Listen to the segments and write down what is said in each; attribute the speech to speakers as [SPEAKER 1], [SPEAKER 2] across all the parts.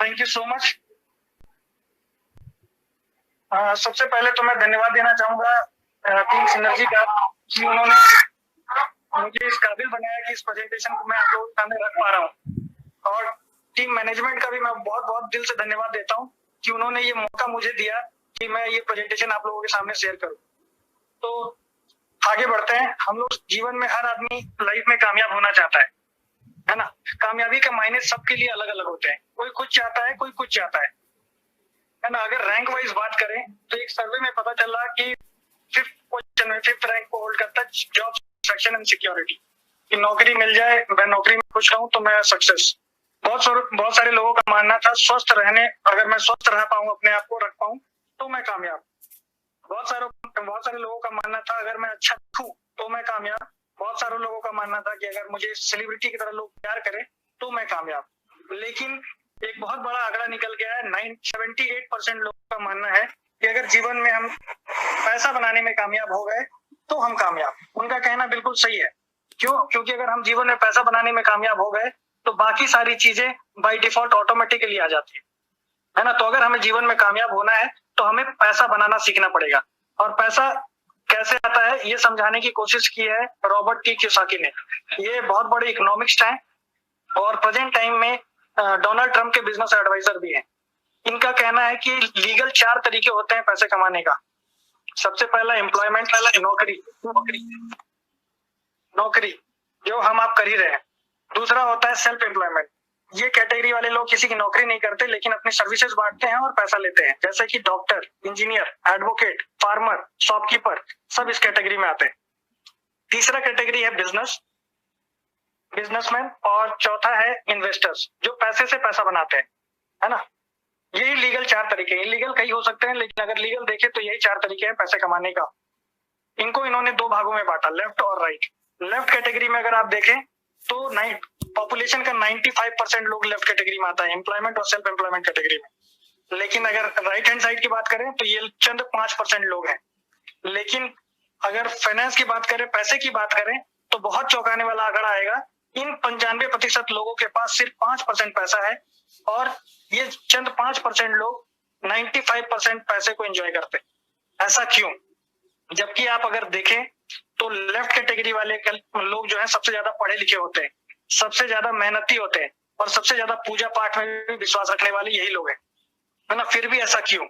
[SPEAKER 1] Thank you so much. सबसे पहले तो मैं धन्यवाद देना चाहूंगा टीम सिनर्जी का कि उन्होंने मुझे इस काबिल बनाया कि इस प्रेजेंटेशन को मैं आप लोगों के सामने रख पा रहा हूँ। और टीम मैनेजमेंट का भी मैं बहुत बहुत दिल से धन्यवाद देता हूँ कि उन्होंने ये मौका मुझे दिया कि मैं ये प्रेजेंटेशन आप लोगों के सामने शेयर करूँ। तो आगे बढ़ते हैं। हम लोग जीवन में हर आदमी लाइफ में कामयाब होना चाहता है ना। कामयाबी के मायने सबके लिए अलग अलग होते हैं। कोई कुछ चाहता है, कोई कुछ चाहता है ना। अगर रैंक वाइज बात करें तो एक सर्वे में पता चला कि फिफ्थ रैंक को होल्ड करता है जॉब सेक्शन एंड सिक्योरिटी कि नौकरी मिल जाए, मैं नौकरी में खुश रहूं तो मैं सक्सेस। बहुत सारे लोगों का मानना था स्वस्थ रहने, अगर मैं स्वस्थ रह पाऊं, अपने आप को रख पाऊं तो मैं कामयाब। बहुत सारे लोगों का मानना था अगर मैं अच्छा दिखूं तो मैं कामयाब। बहुत सारे लोगों का मानना था कि अगर मुझे सेलिब्रिटी की तरह लोग प्यार करें तो मैं कामयाब। लेकिन एक बहुत बड़ा आंकड़ा निकल गया है। 78% लोगों का मानना है कि अगर जीवन में हम पैसा बनाने में कामयाब हो गए तो हम कामयाब। उनका कहना बिल्कुल सही है। क्यों? क्योंकि अगर हम जीवन में पैसा बनाने में कामयाब हो गए तो बाकी सारी चीजें बाय डिफॉल्ट ऑटोमेटिकली आ जाती है ना। तो अगर हमें जीवन में कामयाब होना है तो हमें पैसा बनाना सीखना पड़ेगा। और पैसा कैसे आता है ये समझाने की कोशिश की है रॉबर्ट टी कियोसाकी ने। ये बहुत बड़े इकोनॉमिक्स हैं और प्रेजेंट टाइम में डोनाल्ड ट्रंप के बिजनेस एडवाइजर भी हैं। इनका कहना है कि लीगल 4 तरीके होते हैं पैसे कमाने का। सबसे पहला एम्प्लॉयमेंट, नौकरी नौकरी जो हम आप कर ही रहे हैं। दूसरा होता है सेल्फ एम्प्लॉयमेंट। ये कैटेगरी वाले लोग किसी की नौकरी नहीं करते लेकिन अपनी सर्विसेज बांटते हैं और पैसा लेते हैं, जैसे कि doctor, engineer, advocate, farmer, shopkeeper, सब इस कैटेगरी में आते हैं। तीसरा कैटेगरी है बिजनेसमैन और चौथा है इन्वेस्टर्स जो पैसे से पैसा बनाते हैं, है ना। यही लीगल 4 तरीके। इलीगल कई हो सकते हैं लेकिन अगर लीगल देखें तो यही 4 तरीके हैं पैसे कमाने का। इनको इन्होंने 2 भागों में बांटा, लेफ्ट और राइट। लेफ्ट कैटेगरी में अगर आप देखें तो पॉपुलेशन का 95% लोग लेफ्ट कैटेगरी में आता है, एम्प्लॉयमेंट और सेल्फ एम्प्लॉयमेंट कैटेगरी में। लेकिन अगर राइट हैंड साइड की बात करें तो ये चंद 5% लोग हैं। लेकिन अगर फाइनेंस की बात करें, पैसे की बात करें तो बहुत चौंकाने वाला आंकड़ा आएगा। इन 95% लोगों के पास सिर्फ 5% पैसा है और ये चंद 5% लोग 95% पैसे को एंजॉय करते हैं। ऐसा क्यों? जबकि आप अगर देखें तो लेफ्ट कैटेगरी वाले लोग जो है सबसे ज्यादा पढ़े लिखे होते हैं, सबसे ज्यादा मेहनती होते हैं और सबसे ज्यादा पूजा पाठ में भी विश्वास रखने वाले यही लोग हैं, है ना। फिर भी ऐसा क्यों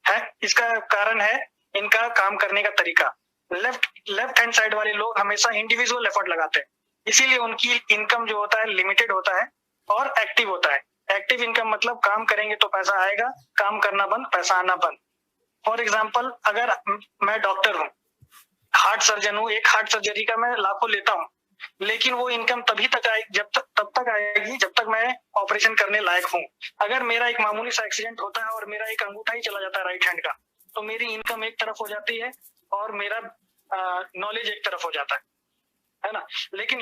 [SPEAKER 1] है? इसका कारण है इनका काम करने का तरीका। लेफ्ट हैंड साइड वाले लोग हमेशा इंडिविजुअल एफर्ट लगाते हैं, इसीलिए उनकी इनकम जो होता है लिमिटेड होता है और एक्टिव होता है। एक्टिव इनकम मतलब काम करेंगे तो पैसा आएगा, काम करना बंद, पैसा आना बंद। फॉर एग्जाम्पल, अगर मैं डॉक्टर हूँ, हार्ट सर्जन हूँ, एक हार्ट सर्जरी का मैं लाखों लेता हूँ, लेकिन वो इनकम तब तक आएगी जब तक मैं ऑपरेशन करने लायक हूँ। अगर मेरा एक मामूली सा एक्सीडेंट होता है और मेरा एक अंगूठा ही चला जाता है राइट हैंड का, तो मेरी इनकम एक तरफ हो जाती है और मेरा नॉलेज एक तरफ हो जाता है ना। लेकिन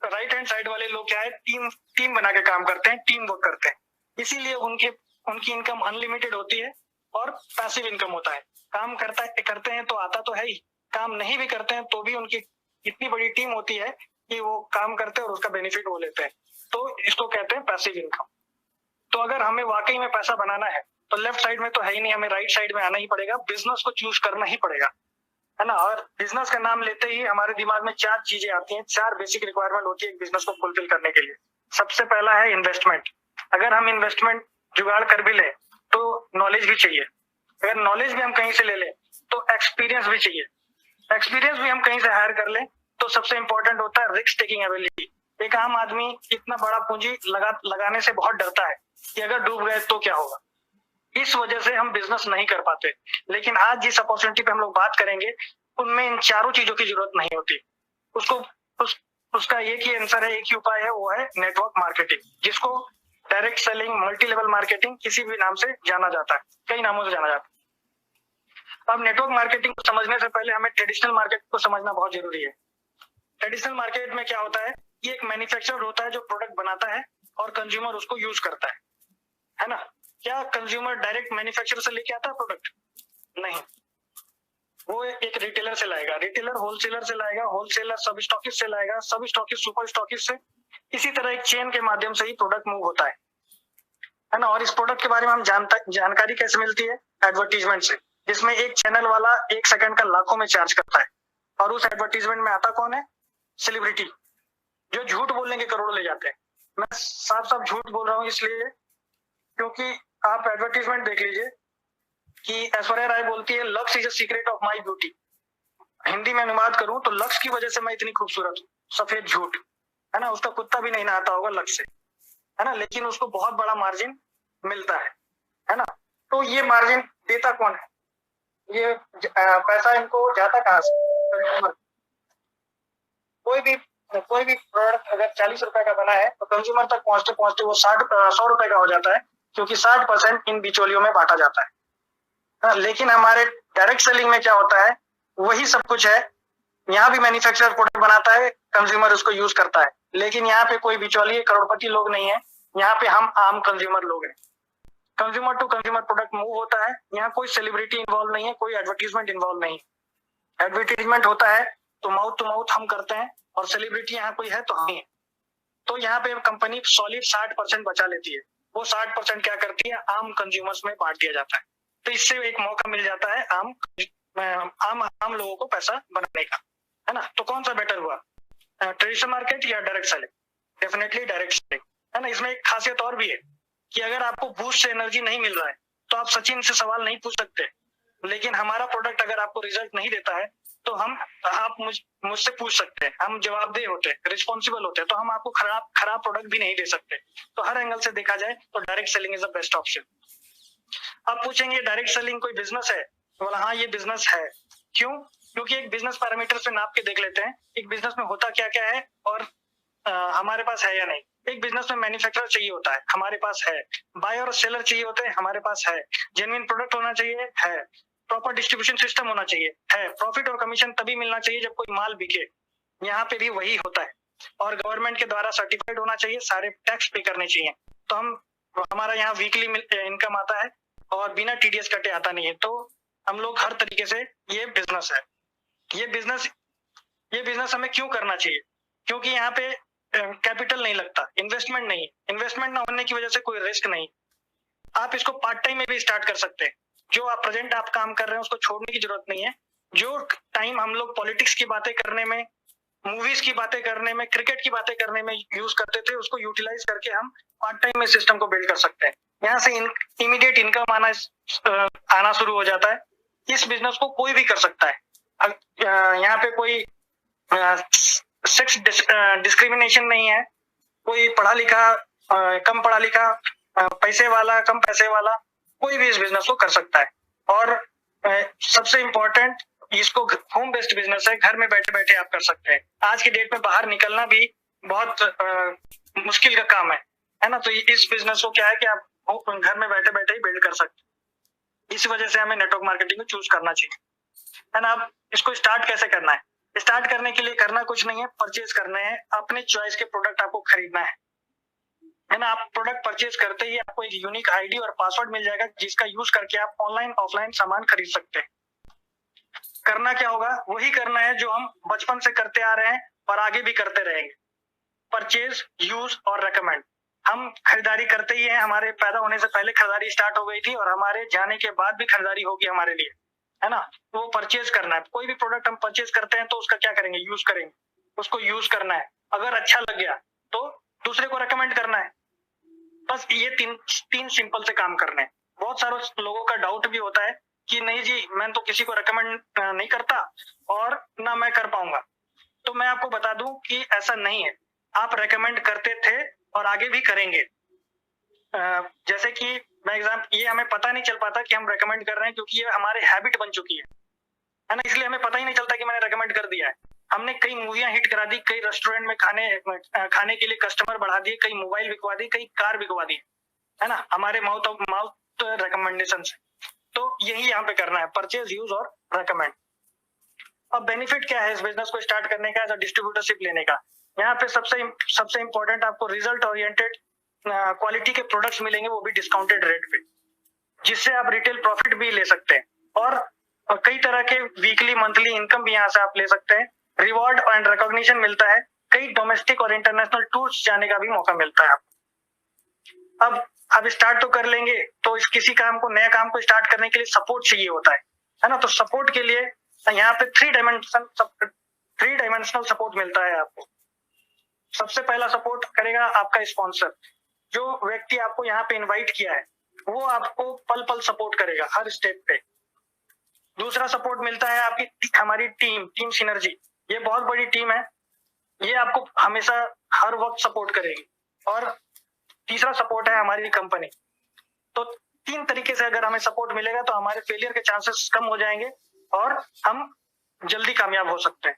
[SPEAKER 1] राइट हैंड साइड वाले लोग क्या है, टीम बना के काम करते हैं, टीम वर्क करते हैं, इसीलिए उनकी इनकम अनलिमिटेड होती है और पैसिव इनकम होता है। काम करते हैं तो आता तो है ही, काम नहीं भी करते हैं तो भी उनकी इतनी बड़ी टीम होती है कि वो काम करते हैं और उसका बेनिफिट वो लेते हैं। तो इसको कहते हैं पैसिव इनकम। तो अगर हमें वाकई में पैसा बनाना है तो लेफ्ट साइड में तो है ही नहीं, हमें राइट साइड में आना ही पड़ेगा, बिजनेस को चूज करना ही पड़ेगा, है ना। और बिजनेस का नाम लेते ही हमारे दिमाग में 4 चीजें आती हैं, 4 बेसिक रिक्वायरमेंट होती है एक बिजनेस को फुलफिल करने के लिए। सबसे पहला है इन्वेस्टमेंट। अगर हम इन्वेस्टमेंट जुगाड़ कर भी ले तो नॉलेज भी चाहिए। अगर नॉलेज भी हम कहीं से ले लें तो एक्सपीरियंस भी चाहिए। एक्सपीरियंस भी हम कहीं से हायर कर लें तो सबसे इंपॉर्टेंट होता है रिस्क टेकिंग एबिलिटी। एक आम आदमी इतना बड़ा पूंजी लगाने से बहुत डरता है कि अगर डूब गए तो क्या होगा। इस वजह से हम बिजनेस नहीं कर पाते। लेकिन आज जिस अपॉर्चुनिटी पे हम लोग बात करेंगे उनमें इन चारों चीजों की जरूरत नहीं होती। उसका एक ही आंसर है, एक ही उपाय है, वो है नेटवर्क मार्केटिंग, जिसको direct selling, multi level marketing किसी भी नाम से जाना जाता है, कई नामों से जाना जाता है। अब नेटवर्क मार्केटिंग को समझने से पहले हमें ट्रेडिशनल मार्केट को समझना बहुत जरूरी है। ट्रेडिशनल मार्केट में क्या होता है, ये एक मैन्युफैक्चरर होता है जो प्रोडक्ट बनाता है और कंज्यूमर उसको यूज करता है ना। क्या कंज्यूमर डायरेक्ट मैन्युफैक्चरर से लेके आता है प्रोडक्ट? नहीं, वो एक रिटेलर से लाएगा, रिटेलर होलसेलर से लाएगा, होलसेलर सब स्टॉकिस्ट से लाएगा, सब स्टॉकिस्ट सुपर स्टॉकिस्ट से। इसी तरह एक चेन के माध्यम से ही प्रोडक्ट मूव होता है। है ना। और इस प्रोडक्ट के बारे में हम जानकारी कैसे मिलती है? एडवर्टीजमेंट से, जिसमें एक चैनल वाला 1 सेकंड का लाखों में चार्ज करता है, और उस एडवर्टीजमेंट में आता कौन है? सेलिब्रिटी, जो झूठ बोलने के करोड़ों ले जाते हैं। मैं साफ साफ झूठ बोल रहा हूँ इसलिए क्योंकि आप एडवर्टीजमेंट देख लीजिए कि ऐश्वर्या राय बोलती है lux is a secret of my beauty. Hindi में अनुवाद करूं तो लक्स की वजह से मैं इतनी खूबसूरत हूँ। सफेद झूठ, है ना। उसका कुत्ता भी नहीं नहाता होगा लक्स से, है ना, लेकिन उसको बहुत बड़ा मार्जिन मिलता है ना। तो ये मार्जिन देता कौन है? ये पैसा इनको जाता कहाँ से? कोई भी प्रोडक्ट अगर 40 रुपए का बना है तो कंज्यूमर तक पहुंचते पहुंचते वो 100 रुपए का हो जाता है, क्योंकि 60% इन बिचौलियों में बांटा जाता है। लेकिन हमारे डायरेक्ट सेलिंग में क्या होता है? वही सब कुछ है। यहाँ भी मैन्युफैक्चरर प्रोडक्ट बनाता है, कंज्यूमर उसको यूज करता है, लेकिन यहाँ पे कोई बिचौलिए करोड़पति लोग नहीं है। यहाँ पे हम आम कंज्यूमर लोग हैं। Consumer to consumer product move होता है। यहाँ कोई सेलिब्रिटी इन्वॉल्व नहीं है, कोई एडवर्टीजमेंट इन्वॉल्व नहीं है। एडवर्टीजमेंट होता है तो माउथ टू माउथ हम करते हैं, और सेलिब्रिटी यहाँ कोई है तो हम है। तो यहाँ पे कंपनी सॉलिड 60% बचा लेती है। वो 60% क्या करती है? आम कंज्यूमर्स में बांट दिया जाता है। तो इससे एक मौका मिल जाता है आम लोगों को पैसा बनाने का, है ना। तो कौन सा बेटर हुआ, ट्रेडिशनल मार्केट या direct selling? Definitely direct selling, है ना। इसमें एक खासियत और भी है कि अगर आपको बूस्ट से एनर्जी नहीं मिल रहा है तो आप सचिन से सवाल नहीं पूछ सकते, लेकिन हमारा प्रोडक्ट अगर आपको रिजल्ट नहीं देता है तो आप मुझसे पूछ सकते हैं। हम जवाबदेह होते हैं, रिस्पॉन्सिबल होते हैं, तो हम आपको खराब प्रोडक्ट भी नहीं दे सकते। तो हर एंगल से देखा जाए तो direct selling is the best option. आप पूछेंगे डायरेक्ट सेलिंग कोई बिजनेस है? बोला हाँ, ये बिजनेस है। क्यों? क्योंकि एक बिजनेस पैरामीटर से नाप के देख लेते हैं एक बिजनेस में होता क्या क्या है और हमारे पास है या नहीं। एक बिजनेस में मैन्युफैक्चरर चाहिए होता है, हमारे पास है। बायर और सेलर चाहिए होते हैं, हमारे पास है। जेन्युइन प्रोडक्ट होना चाहिए, है। प्रॉपर डिस्ट्रीब्यूशन सिस्टम होना चाहिए, है। प्रॉफिट और कमीशन तभी मिलना चाहिए जब कोई माल बिके, यहाँ पे भी वही होता है। और गवर्नमेंट के द्वारा सर्टिफाइड होना चाहिए, सारे टैक्स पे करने चाहिए। तो हमारा यहाँ वीकली इनकम आता है और बिना टीडीएस कटे आता नहीं है। तो हम लोग हर तरीके से, ये बिजनेस है। ये बिजनेस हमें क्यों करना चाहिए? क्योंकि यहाँ पे कैपिटल नहीं लगता, इन्वेस्टमेंट नहीं। इन्वेस्टमेंट ना होने की वजह से कोई रिस्क नहीं। आप इसको पार्ट टाइम में भी स्टार्ट कर सकते हैं। जो आप प्रेजेंट आप काम कर रहे हैं उसको छोड़ने की जरूरत नहीं है। जो टाइम हम लोग पॉलिटिक्स की बातें करने में, मूवीज की बातें करने में, क्रिकेट की बातें करने में यूज करते थे, उसको यूटिलाइज करके हम पार्ट टाइम में सिस्टम को बिल्ड कर सकते हैं। यहाँ से इमीडिएट इनकम आना शुरू हो जाता है। इस बिजनेस को कोई भी कर सकता है। यहाँ पे कोई सेक्स डिस्क्रिमिनेशन नहीं है। कोई पढ़ा लिखा, कम पढ़ा लिखा, पैसे वाला, कम पैसे वाला, कोई भी इस बिजनेस को कर सकता है। और सबसे इम्पोर्टेंट, इसको होम बेस्ड बिजनेस है, घर में बैठे बैठे आप कर सकते हैं। आज की डेट में बाहर निकलना भी बहुत मुश्किल का काम है ना। तो इस बिजनेस को क्या है कि आप घर में बैठे बैठे ही बिल्ड कर सकते हैं। इस वजह से हमें नेटवर्क मार्केटिंग को चूज करना चाहिए, है ना। अब इसको स्टार्ट कैसे करना है? स्टार्ट करने के लिए करना कुछ नहीं है, परचेज करने हैं। अपने चॉइस के प्रोडक्ट आपको खरीदना है ना। आप प्रोडक्ट परचेज करते ही आपको एक यूनिक आईडी और पासवर्ड मिल जाएगा, जिसका यूज करके आप ऑनलाइन ऑफलाइन सामान खरीद सकते हैं। करना क्या होगा? वही करना है जो हम बचपन से करते आ रहे हैं और आगे भी करते रहेंगे। परचेज, यूज और रेकमेंड। हम खरीदारी करते ही हैं, हमारे पैदा होने से पहले खरीदारी स्टार्ट हो गई थी और हमारे जाने के बाद भी खरीदारी होगी हमारे लिए, है ना। वो परचेज करना है। कोई भी प्रोडक्ट हम परचेज करते हैं तो उसका क्या करेंगे? यूज करेंगे, उसको यूज करना है। अगर अच्छा लग गया तो दूसरे को रेकमेंड करना है। बस ये तीन सिंपल से काम करने हैं। बहुत सारे लोगों का डाउट भी होता है कि नहीं जी, मैं तो किसी को रेकमेंड नहीं करता और ना मैं कर पाऊंगा। तो मैं आपको बता दूं कि ऐसा नहीं है। आप रेकमेंड करते थे और आगे भी करेंगे। जैसे कि मैं ये हमें पता नहीं चल पाता कि हम रेकमेंड कर रहे हैं, क्योंकि ये हमारे हैबिट बन चुकी है ना। इसलिए हमें पता ही नहीं चलता कि मैंने रेकमेंड कर दिया है। हमने कई मूवियां हिट करा दी, कई रेस्टोरेंट में खाने के लिए कस्टमर बढ़ा दिए, कई मोबाइल बिकवा दिए, कई कार बिकवा दी, है ना, हमारे माउथ ऑफ माउथ रिकमेंडेशन से। तो यही यहाँ पे करना है, परचेज, यूज और रेकमेंड। अब बेनिफिट क्या है इस बिजनेस को स्टार्ट करने का, डिस्ट्रीब्यूटरशिप लेने का? यहाँ पे सबसे इंपॉर्टेंट आपको रिजल्ट ओरिएंटेड क्वालिटी के प्रोडक्ट्स मिलेंगे, वो भी डिस्काउंटेड रेट पे, जिससे आप रिटेल प्रॉफिट भी ले सकते हैं। और कई तरह के वीकली, मंथली इनकम भी यहाँ से आप ले सकते हैं। रिवॉर्ड एंड रिकॉग्निशन मिलता है। कई डोमेस्टिक और इंटरनेशनल टूर्स जाने का भी मौका मिलता है आपको। अब अब स्टार्ट तो कर लेंगे, तो इस किसी काम को, नया काम को स्टार्ट करने के लिए सपोर्ट चाहिए होता है ना। तो सपोर्ट के लिए यहाँ पे थ्री डायमेंशनल सपोर्ट मिलता है आपको। सबसे पहला सपोर्ट करेगा आपका स्पॉन्सर, जो व्यक्ति आपको यहाँ पे इनवाइट किया है वो आपको पल पल सपोर्ट करेगा हर स्टेप पे। दूसरा सपोर्ट मिलता है आपकी हमारी टीम सिनर्जी, ये बहुत बड़ी टीम है, ये आपको हमेशा हर वक्त सपोर्ट करेगी। और तीसरा सपोर्ट है हमारी कंपनी। तो 3 तरीके से अगर हमें सपोर्ट मिलेगा तो हमारे फेलियर के चांसेस कम हो जाएंगे और हम जल्दी कामयाब हो सकते हैं,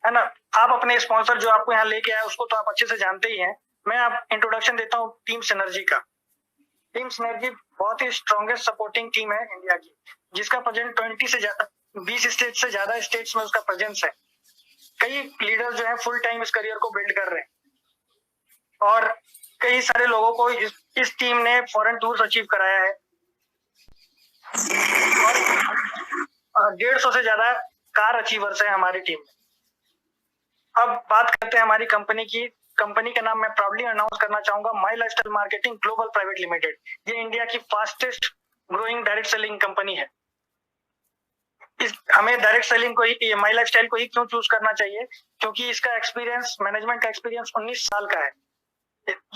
[SPEAKER 1] है ना। आप अपने स्पॉन्सर जो आपको यहाँ लेके आए उसको तो आप अच्छे से जानते ही हैं। मैं आप इंट्रोडक्शन देता हूँ टीम सिनर्जी का। टीम सिनर्जी बहुत ही स्ट्रॉन्गेस्ट सपोर्टिंग टीम है इंडिया की, जिसका प्रेजेंट 20 स्टेट से ज्यादा स्टेट्स में उसका प्रेजेंस है। कई लीडर जो है फुल टाइम इस करियर को बिल्ड कर रहे हैं और कई सारे लोगों को इस टीम ने फॉरेन टूर्स अचीव कराया है और 150 से ज्यादा कार अचीवर्स है हमारी टीम में। अब बात करते हैं हमारी कंपनी की। कंपनी का नाम मैं प्राउडली अनाउंस करना चाहूंगा, my lifestyle marketing global private limited. ये इंडिया की fastest growing direct selling company है। हमें डायरेक्ट सेलिंग को ही, माई लाइफस्टाइल को ही क्यों चूज करना चाहिए? क्योंकि इसका एक्सपीरियंस, मैनेजमेंट का एक्सपीरियंस 19 साल का है।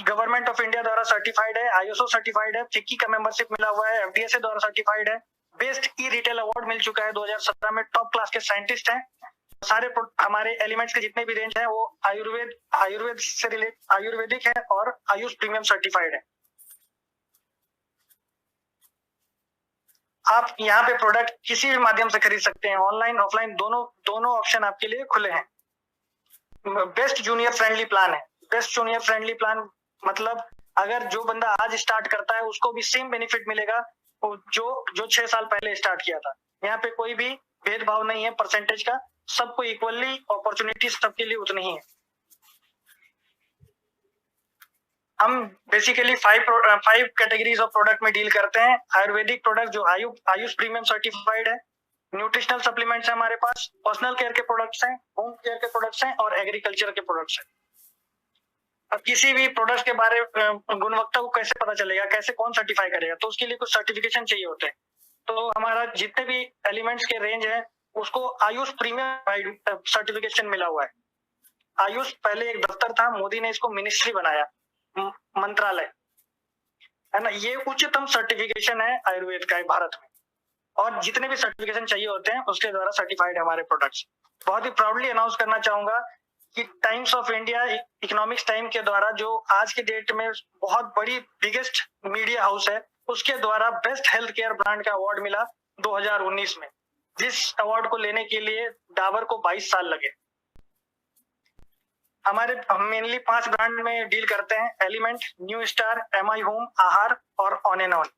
[SPEAKER 1] गवर्नमेंट ऑफ इंडिया द्वारा सर्टिफाइड है, आईएसओ सर्टिफाइड है, फिक्की का मेंबरशिप मिला हुआ है, एफडीएसए द्वारा सर्टिफाइड है, बेस्ट ई रिटेल अवार्ड मिल चुका है 2017 में। टॉप क्लास के साइंटिस्ट हैं। सारे हमारे एलिमेंट्स के जितने भी रेंज है वो आयुर्वेदिक है और आयुष प्रीमियम सर्टिफाइड है। आप यहाँ पे प्रोडक्ट किसी भी माध्यम से खरीद सकते हैं, ऑनलाइन ऑफलाइन दोनों ऑप्शन आपके लिए खुले हैं। बेस्ट जूनियर फ्रेंडली प्लान है। बेस्ट जूनियर फ्रेंडली प्लान मतलब अगर जो बंदा आज स्टार्ट करता है उसको भी सेम बेनिफिट मिलेगा जो 6 साल पहले स्टार्ट किया था। यहाँ पे कोई भी भेदभाव नहीं है परसेंटेज का, सबको इक्वली अपॉर्चुनिटी सबके लिए उतनी ही है। हम बेसिकली 5 कैटेगरीज ऑफ प्रोडक्ट में डील करते हैं। आयुर्वेदिक प्रोडक्ट जो आयुष प्रीमियम सर्टिफाइड है, न्यूट्रिशनल सप्लीमेंट्स है हमारे पास, पर्सनल केयर के प्रोडक्ट्स हैं, होम केयर के प्रोडक्ट्स हैं और एग्रीकल्चर के प्रोडक्ट्स हैं। अब किसी भी प्रोडक्ट के बारे गुणवत्ता को कैसे पता चलेगा, कैसे कौन सर्टिफाई करेगा? तो उसके लिए कुछ सर्टिफिकेशन चाहिए होते हैं। तो हमारा जितने भी एलिमेंट्स के रेंज है उसको आयुष प्रीमियम सर्टिफिकेशन मिला हुआ है। आयुष पहले एक दफ्तर था, मोदी ने इसको मिनिस्ट्री बनाया, मंत्रालय, है ना। ये उच्चतम सर्टिफिकेशन है आयुर्वेद का भारत में, और जितने भी सर्टिफिकेशन चाहिए होते हैं उसके द्वारा सर्टिफाइड है हमारे प्रोडक्ट्स। बहुत ही प्राउडली अनाउंस करना चाहूंगा कि times of India economics time के द्वारा, जो आज के डेट में बहुत बड़ी बिगेस्ट मीडिया हाउस है, उसके द्वारा बेस्ट हेल्थ केयर ब्रांड का अवार्ड मिला 2019 में, जिस अवार्ड को लेने के लिए डाबर को 22 साल लगे। हम मेनली 5 ब्रांड में डील करते हैं, element, new star, MI home, आहार और ऑन एंड ऑन।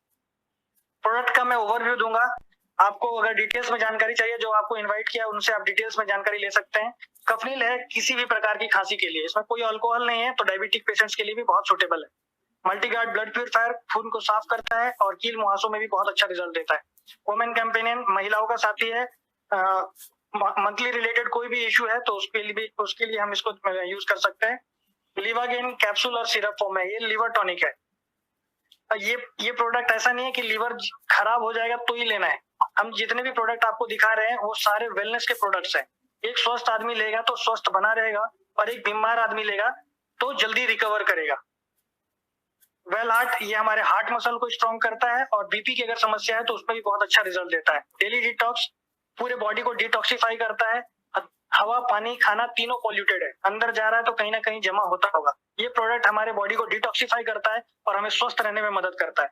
[SPEAKER 1] प्रोडक्ट का मैं ओवरव्यू दूंगा। आपको अगर डिटेल्स में जानकारी चाहिए, जो आपको इनवाइट किया उनसे आप डिटेल्स में जानकारी ले सकते हैं। कफनील है किसी भी प्रकार की खांसी के लिए, इसमें कोई अल्कोहल नहीं है, तो डायबिटिक पेशेंट्स के लिए भी बहुत सूटेबल है। मल्टीगार्ड ब्लड प्यूरिफायर खून को साफ करता है और कील मुहासों में भी बहुत अच्छा रिजल्ट देता है। वुमेन कंपेनियन महिलाओं का साथी है। मंथली रिलेटेड कोई भी इश्यू है तो उसके लिए हम इसको यूज कर सकते हैं। लिवागेन कैप्सूल और सिरप फॉर्म है, ये लिवर टॉनिक है। ये प्रोडक्ट ऐसा नहीं है कि लीवर खराब हो जाएगा तो ही लेना है। हम जितने भी प्रोडक्ट आपको दिखा रहे हैं वो सारे वेलनेस के प्रोडक्ट्स हैं। एक स्वस्थ आदमी लेगा तो स्वस्थ बना रहेगा और एक बीमार आदमी लेगा तो जल्दी रिकवर करेगा। वेल हार्ट, ये हमारे हार्ट मसल को स्ट्रॉन्ग करता है और बीपी की अगर समस्या है तो उसमें भी बहुत अच्छा रिजल्ट देता है। डेली डिटॉक्स पूरे बॉडी को डिटॉक्सिफाई करता है। हवा, पानी, खाना तीनों पॉल्यूटेड है, अंदर जा रहा है तो कहीं ना कहीं जमा होता होगा। ये प्रोडक्ट हमारे बॉडी को डिटॉक्सिफाई करता है और हमें स्वस्थ रहने में मदद करता है।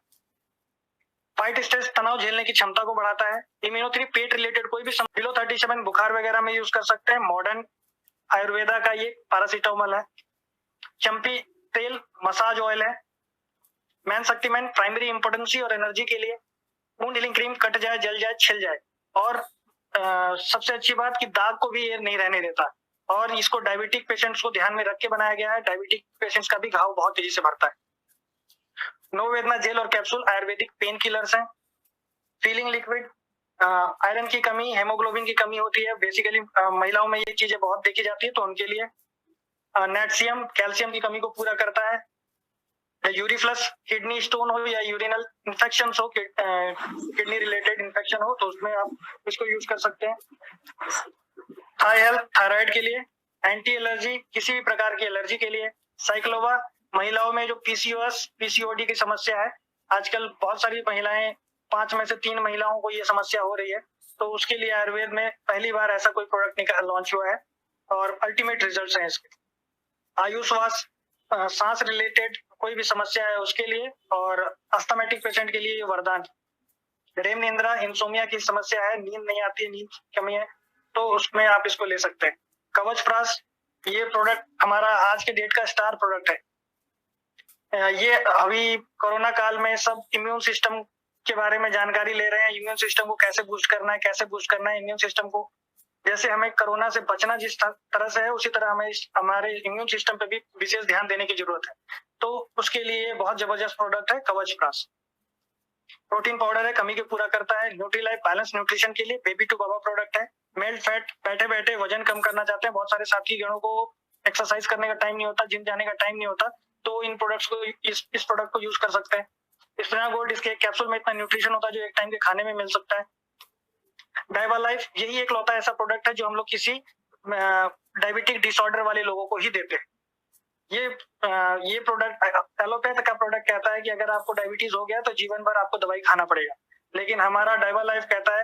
[SPEAKER 1] फाइट स्ट्रेस, तनाव झेलने की क्षमता को बढ़ाता है। इम्यूनोथेरेपी, पेट रिलेटेड कोई भी बिलो 37 बुखार वगैरह में यूज कर सकते हैं। मॉडर्न आयुर्वेदा का ये पैरासिटामोल है। चंपी तेल मसाज ऑयल है। मैन शक्तिमैन प्राइमरी इंपोर्टेंसी और एनर्जी के लिए। मून हीलिंग क्रीम कट जाए, जल जाए, छिल जाए। और सबसे अच्छी बात कि दाग को भी ये नहीं रहने देता। और इसको डायबिटिक पेशेंट्स को ध्यान में रख के बनाया गया है। डायबिटिक पेशेंट्स का भी घाव बहुत तेजी से भरता है। नोवेदना जेल और कैप्सूल आयुर्वेदिक पेन किलर्स हैं। फीलिंग लिक्विड, आयरन की कमी, हेमोग्लोबिन की कमी होती है, बेसिकली महिलाओं में ये चीजें बहुत देखी जाती है, तो उनके लिए। नेटशियम कैल्शियम की कमी को पूरा करता है। यूरिफ्लस किडनी स्टोन हो या यूरिनल इन्फेक्शन हो, किडनी रिलेटेड इन्फेक्शन हो, तो उसमें आप इसको यूज कर सकते हैं। थाई हेल्थ थायराइड के लिए, एंटी एलर्जी किसी भी प्रकार की एलर्जी के लिए, साइक्लोवा महिलाओं में जो पीसीओएस पीसीओडी की समस्या है, आजकल बहुत सारी महिलाएं, 5 में से 3 महिलाओं को ये समस्या हो रही है, तो उसके लिए आयुर्वेद में पहली बार ऐसा कोई प्रोडक्ट लॉन्च हुआ है और अल्टीमेट रिजल्ट्स हैं इसके। आयुश्वास सांस रिलेटेड कोई भी समस्या है उसके लिए, और अस्थमेटिक पेशेंट के लिए ये वरदान। रेम निंद्रा इंसोमिया की समस्या है, नींद नहीं आती है, नींद की कमी है, तो उसमें आप इसको ले सकते हैं। कवच प्रास, ये प्रोडक्ट हमारा आज के डेट का स्टार प्रोडक्ट है। ये अभी कोरोना काल में सब इम्यून सिस्टम के बारे में जानकारी ले रहे हैं, इम्यून सिस्टम को कैसे बूस्ट करना है, कैसे बूस्ट करना है इम्यून सिस्टम को। जैसे हमें कोरोना से बचना जिस तरह से है, उसी तरह हमें हमारे इम्यून सिस्टम पे भी विशेष ध्यान देने की जरूरत है, तो उसके लिए बहुत जबरदस्त प्रोडक्ट है कवच प्रास। प्रोटीन पाउडर है, कमी को पूरा करता है। न्यूट्रीलाइफ बैलेंस न्यूट्रिशन के लिए बेबी टू बाबा प्रोडक्ट है। मेल्ट फैट, बैठे बैठे वजन कम करना चाहते हैं, बहुत सारे साथी गणों को एक्सरसाइज करने का टाइम नहीं होता, जिम जाने का टाइम नहीं होता, तो इन प्रोडक्ट्स को इस प्रोडक्ट को यूज कर सकते हैं। स्पिना गोल्ड, इसके कैप्सूल में इतना न्यूट्रिशन होता है जो एक टाइम के खाने में मिल सकता है। डाइवा लाइफ, यही एक लौता ऐसा प्रोडक्ट है जो हम लोग किसी डायबिटिक डिसऑर्डर वाले लोगों को ही देते हैं। ये प्रोडक्ट एलोपैथ का प्रोडक्ट कहता है कि अगर आपको डायबिटीज हो गया तो जीवन भर आपको दवाई खाना पड़ेगा, लेकिन हमारा डाइवा लाइफ कहता है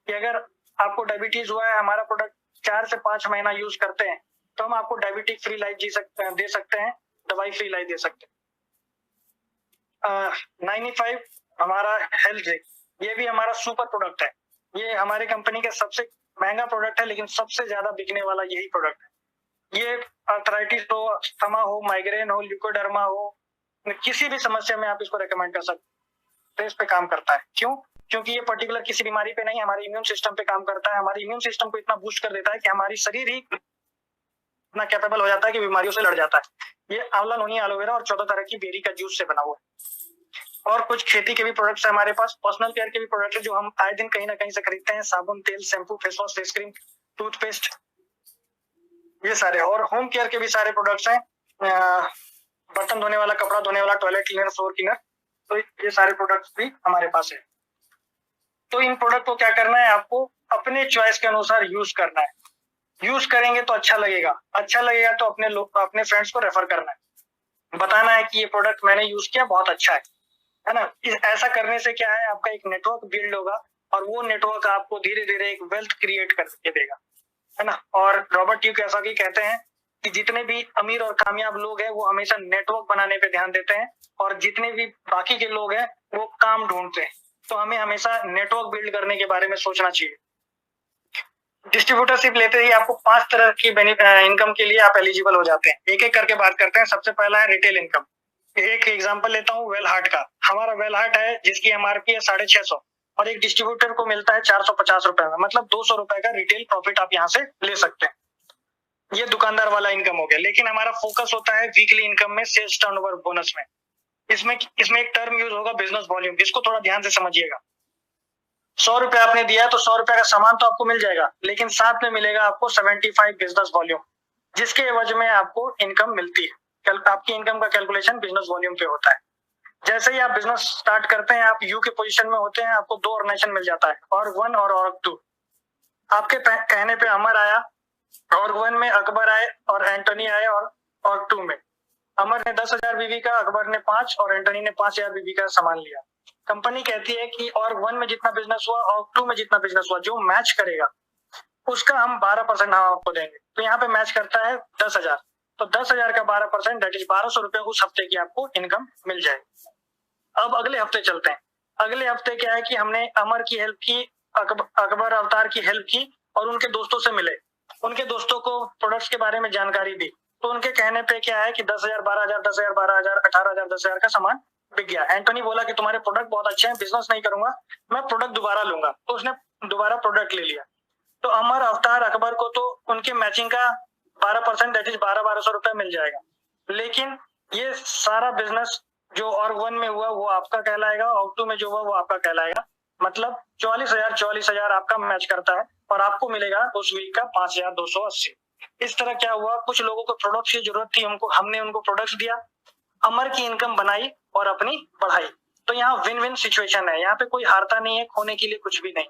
[SPEAKER 1] कि अगर आपको डायबिटीज हुआ है, हमारा प्रोडक्ट 4 से 5 महीना यूज करते हैं, तो हम आपको डायबिटिक फ्री लाइफ दे सकते हैं, दवाई फ्री लाइफ दे सकते हैं। 95 हमारा हेल्थ ड्रिंक, ये भी हमारा सुपर प्रोडक्ट है। ये हमारी कंपनी का सबसे महंगा प्रोडक्ट है, लेकिन सबसे ज्यादा बिकने वाला यही प्रोडक्ट है। ये आर्थराइटिस हो, अस्थमा हो, माइग्रेन हो, ल्यूकोडर्मा हो, किसी भी समस्या में आप इसको रेकमेंड कर सकते हैं। इस पे काम करता है। क्यों? क्योंकि ये पर्टिकुलर किसी बीमारी पे नहीं, हमारे इम्यून सिस्टम पे काम करता है। हमारे इम्यून सिस्टम को इतना बूस्ट कर देता है कि हमारी शरीर ही इतना कैपेबल हो जाता है कि बीमारियों से लड़ जाता है। ये आंवला, नोनी, एलोवेरा और 14 तरह की बेरी का जूस से बना हुआ है। और कुछ खेती के भी प्रोडक्ट्स है हमारे पास, पर्सनल केयर के भी प्रोडक्ट है जो हम आए दिन कहीं ना कहीं से खरीदते हैं। साबुन, तेल, shampoo, face wash, face cream, toothpaste, ये सारे। और होम केयर के भी सारे प्रोडक्ट्स हैं, बर्तन धोने वाला, कपड़ा धोने वाला, टॉयलेट क्लीनर, फ्लोर क्लीनर, तो ये सारे प्रोडक्ट्स भी हमारे पास है। तो इन प्रोडक्ट को क्या करना है, आपको अपने चॉइस के अनुसार यूज करना है। यूज करेंगे तो अच्छा लगेगा तो अपने फ्रेंड्स को रेफर करना है, बताना है कि ये प्रोडक्ट मैंने यूज किया, बहुत अच्छा है ना। ऐसा करने से क्या है, आपका एक नेटवर्क बिल्ड होगा, और वो नेटवर्क आपको धीरे धीरे एक वेल्थ क्रिएट करके देगा, है ना। और रॉबर्ट कियोसाकी कहते हैं कि जितने भी अमीर और कामयाब लोग हैं वो हमेशा नेटवर्क बनाने पे ध्यान देते हैं, और जितने भी बाकी के लोग हैं वो काम ढूंढते हैं। तो हमें हमेशा नेटवर्क बिल्ड करने के बारे में सोचना चाहिए। डिस्ट्रीब्यूटरशिप लेते ही आपको 5 तरह की इनकम के लिए आप एलिजिबल हो जाते हैं। एक एक करके बात करते हैं। सबसे पहला है रिटेल इनकम। एक एग्जांपल लेता हूँ वेल हार्ट का। हमारा वेल हार्ट है जिसकी एमआरपी है 650, और एक डिस्ट्रीब्यूटर को मिलता है 450 रुपए में, मतलब 200 रुपए का रिटेल प्रॉफिट आप यहाँ से ले सकते हैं। ये दुकानदार वाला इनकम हो गया। लेकिन हमारा फोकस होता है वीकली इनकम में, सेल्स टर्नओवर बोनस में। इसमें एक टर्म यूज होगा बिजनेस वॉल्यूम, जिसको थोड़ा ध्यान से समझिएगा। 100 रुपए आपने दिया तो 100 रुपए का सामान तो आपको मिल जाएगा, लेकिन साथ में मिलेगा आपको 75 बिजनेस वॉल्यूम, जिसके एवज में आपको इनकम मिलती है। आपकी इनकम का कैलकुलेशन बिजनेस वॉल्यूम पे होता है। जैसे ही आप बिजनेस स्टार्ट करते हैं, आप यू के पोजीशन में होते हैं, आपको 2 ऑर्गेनाइजेशन मिल जाता है, ऑर्ग 1 और ऑर्ग 2। आपके कहने पे अमर आया, ऑर्ग 1 में अकबर आए और एंटनी आए, और ऑर्ग 2 में अमर ने 10,000 बीबी का, अकबर ने 5 और एंटनी ने 5,000 बीबी का सामान लिया। कंपनी कहती है कि ऑर्ग 1 में जितना बिजनेस हुआ, ऑर्ग 2 में जितना बिजनेस हुआ, जो मैच करेगा उसका हम 12% हम आपको देंगे। तो यहाँ पे मैच करता है 10,000, तो 10,000 का 12% दैट इज 1200 रुपए उस हफ्ते की आपको इनकम मिल जाएगी। अब अगले हफ्ते चलते हैं। अगले हफ्ते क्या है कि हमने अमर की हेल्प की, अकबर अवतार की हेल्प की, और उनके दोस्तों से मिले, उनके दोस्तों को प्रोडक्ट्स के बारे में जानकारी दी। तो उनके कहने पे क्या है कि 10,000, 12,000, 10,000, 12,000, 18,000, 10,000 का सामान बिक गया। एंटनी बोला कि तुम्हारे प्रोडक्ट बहुत अच्छे हैं, बिजनेस नहीं करूंगा, मैं प्रोडक्ट दोबारा लूंगा। तो उसने दोबारा प्रोडक्ट ले लिया। तो अमर अवतार अकबर को तो उनके मैचिंग का 12% दैट इज 1200 रुपए मिल जाएगा। लेकिन ये सारा बिजनेस जो ऑर्ग 1 में हुआ वो आपका कहलाएगा, ऑर्ग 2 में जो हुआ वो आपका कहलाएगा। मतलब 44,000 आपका मैच करता है, और आपको मिलेगा उस वीक का 5,280। इस तरह क्या हुआ, कुछ लोगों को प्रोडक्ट्स की जरूरत थी, हमने उनको प्रोडक्ट्स दिया। अमर की इनकम बनाई और अपनी बढ़ाई। तो यहाँ विन विन सिचुएशन है, यहाँ पे कोई हारता नहीं है, खोने के लिए कुछ भी नहीं।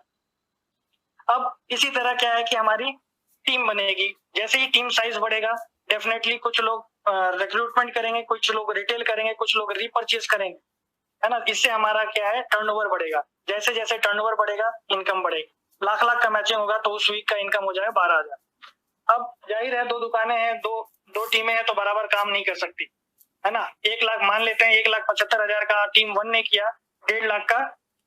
[SPEAKER 1] अब इसी तरह क्या है कि हमारी टीम बनेगी, जैसे ही टीम साइज बढ़ेगा डेफिनेटली कुछ लोग रिक्रूटमेंट करेंगे, कुछ लोग रिटेल करेंगे, कुछ लोग रीपर्चेज करेंगे, है ना। इससे हमारा क्या है, टर्नओवर बढ़ेगा। जैसे जैसे टर्नओवर बढ़ेगा इनकम बढ़ेगी। लाख लाख का मैचिंग होगा तो उस वीक का इनकम हो जाएगा 12,000। अब जाहिर है 2 दुकानें हैं, दो टीमें हैं तो बराबर काम नहीं कर सकती, है ना। 1 लाख मान लेते हैं, 1,75,000 का टीम 1 ने किया, 1.5 लाख का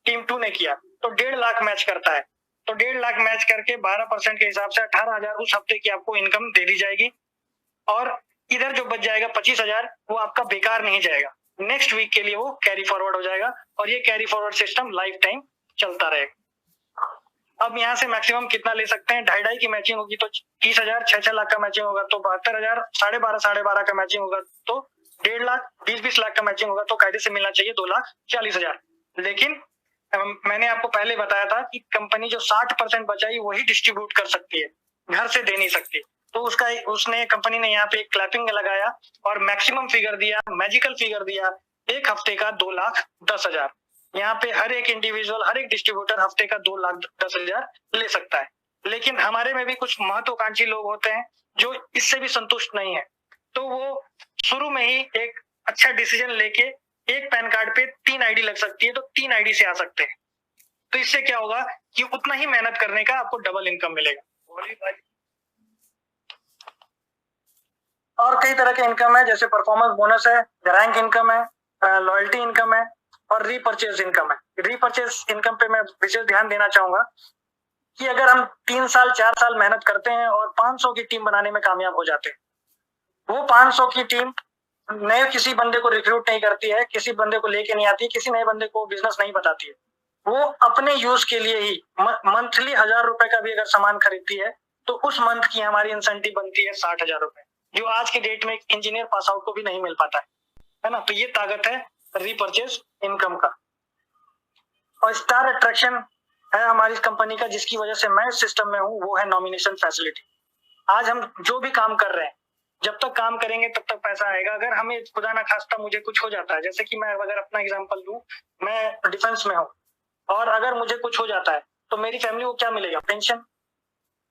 [SPEAKER 1] टीम 2 ने किया, तो 1.5 लाख मैच करता है। तो 1.5 लाख मैच करके 12% के हिसाब से 18,000 उस हफ्ते की आपको इनकम दे दी जाएगी। और इधर जो बच जाएगा 25,000 वो आपका बेकार नहीं जाएगा, नेक्स्ट वीक के लिए वो कैरी फॉरवर्ड हो जाएगा और ये carry forward system life time चलता रहेगा। अब यहाँ से मैक्सिमम कितना ले सकते हैं, 2.5 की मैचिंग होगी तो 30,000, 6 लाख का मैचिंग होगा तो 72,000, 12.5 का मैचिंग होगा तो 1.5 लाख, 20 लाख का मैचिंग होगा तो कायदे से मिलना चाहिए 2,40,000। लेकिन मैंने आपको पहले बताया था कि कंपनी जो 60% बचाई वही डिस्ट्रीब्यूट कर सकती है, घर से दे नहीं सकती। तो उसने कंपनी ने यहाँ पे एक क्लैपिंग लगाया और मैक्सिमम फिगर दिया, मैजिकल फिगर दिया, एक हफ्ते का 2,10,000। यहाँ पे हर एक इंडिविजुअल, हर एक डिस्ट्रीब्यूटर हफ्ते का 2,10,000 ले सकता है। लेकिन हमारे में भी कुछ महत्वाकांक्षी लोग होते हैं जो इससे भी संतुष्ट नहीं है, तो वो शुरू में ही एक अच्छा डिसीजन लेके एक पैन कार्ड पे 3 आईडी लग सकती है, तो 3 आईडी से आ सकते हैं। तो इससे क्या होगा कि उतना ही मेहनत करने का आपको डबल इनकम मिलेगा। और कई तरह के इनकम है, जैसे परफॉर्मेंस बोनस है, रैंक इनकम है, लॉयल्टी इनकम है और रीपर्चेज इनकम है। रीपर्चेज इनकम पे मैं विशेष ध्यान देना चाहूंगा कि अगर हम 3 साल 4 साल मेहनत करते हैं और 500 की टीम बनाने में कामयाब हो जाते हैं, वो 500 की टीम नए किसी बंदे को रिक्रूट नहीं करती है, किसी बंदे को लेके नहीं आती, किसी नए बंदे को बिजनेस नहीं बताती है। वो अपने यूज के लिए ही मंथली 1,000 रुपए का भी अगर सामान खरीदती है तो उस मंथ की हमारी इंसेंटिव बनती है 60,000 रुपए, जो आज के डेट में एक इंजीनियर पास आउट को भी नहीं मिल पाता है ना। तो ये ताकत है रीपर्चेज इनकम का। और स्टार अट्रैक्शन है हमारी कंपनी का, जिसकी वजह से मैं इस सिस्टम में हूँ, वो है नॉमिनेशन फैसिलिटी। आज हम जो भी काम कर रहे हैं, जब तक काम करेंगे तब तक पैसा आएगा। अगर हमें खुदा ना खास्ता मुझे कुछ हो जाता है, जैसे कि मैं अगर अपना एग्जांपल दूं, मैं डिफेंस में हूँ और अगर मुझे कुछ हो जाता है तो मेरी फैमिली को क्या मिलेगा, पेंशन,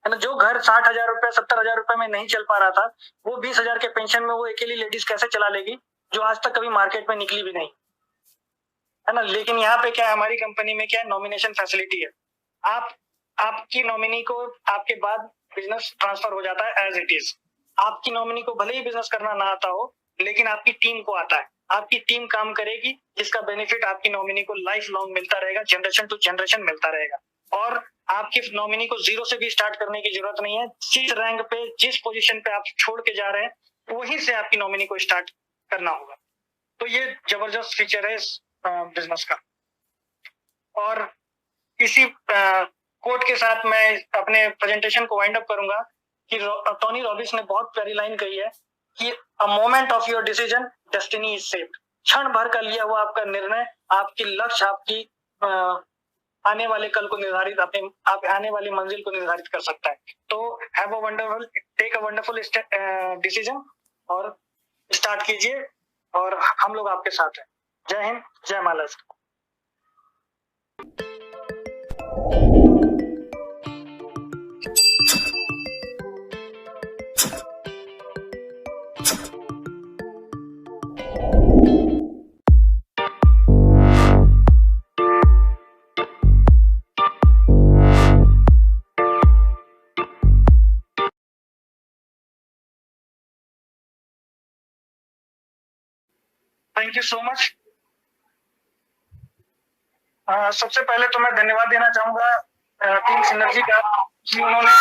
[SPEAKER 1] है ना। जो घर 60,000 रुपए 70,000 रुपए में नहीं चल पा रहा था, वो 20,000 के पेंशन में वो अकेली लेडीज कैसे चला लेगी, जो आज तक कभी मार्केट में निकली भी नहीं, है ना। लेकिन यहाँ पे क्या है, हमारी कंपनी में क्या है, नॉमिनेशन फैसिलिटी है। आपकी नॉमिनी को आपके बाद बिजनेस ट्रांसफर हो जाता है एज इट इज। आपकी नॉमिनी को भले ही बिजनेस करना ना आता हो, लेकिन आपकी टीम को आता है, आपकी टीम काम करेगी, जिसका बेनिफिट आपकी नॉमिनी को लाइफ लॉन्ग मिलता रहेगा, जनरेशन टू जनरेशन मिलता रहेगा। और आपकी नॉमिनी को जीरो से भी स्टार्ट करने की जरूरत नहीं है। जिस रैंक पे, जिस पोजीशन पे आप छोड़ के जा रहे हैं, वहीं से आपकी नॉमिनी को स्टार्ट करना होगा। तो ये जबरदस्त फीचर है इस बिजनेस का। और इसी कोट के साथ मैं अपने प्रेजेंटेशन को वाइंड अप करूंगा कि टोनी रॉबिन्स ने बहुत प्यारी लाइन कही है कि a moment of your decision destiny is saved. क्षण भर का लिया हुआ आपका निर्णय आपकी लक्ष्य, आपकी आने वाले कल को निर्धारित, आप आने वाली मंजिल को निर्धारित कर सकता है। तो have a wonderful, take a wonderful decision और स्टार्ट कीजिए, और हम लोग आपके साथ हैं। जय हिंद, जय Maharashtra. Thank you so much. सबसे पहले तो मैं धन्यवाद देना चाहूंगा टीम सिनर्जी का कि उन्होंने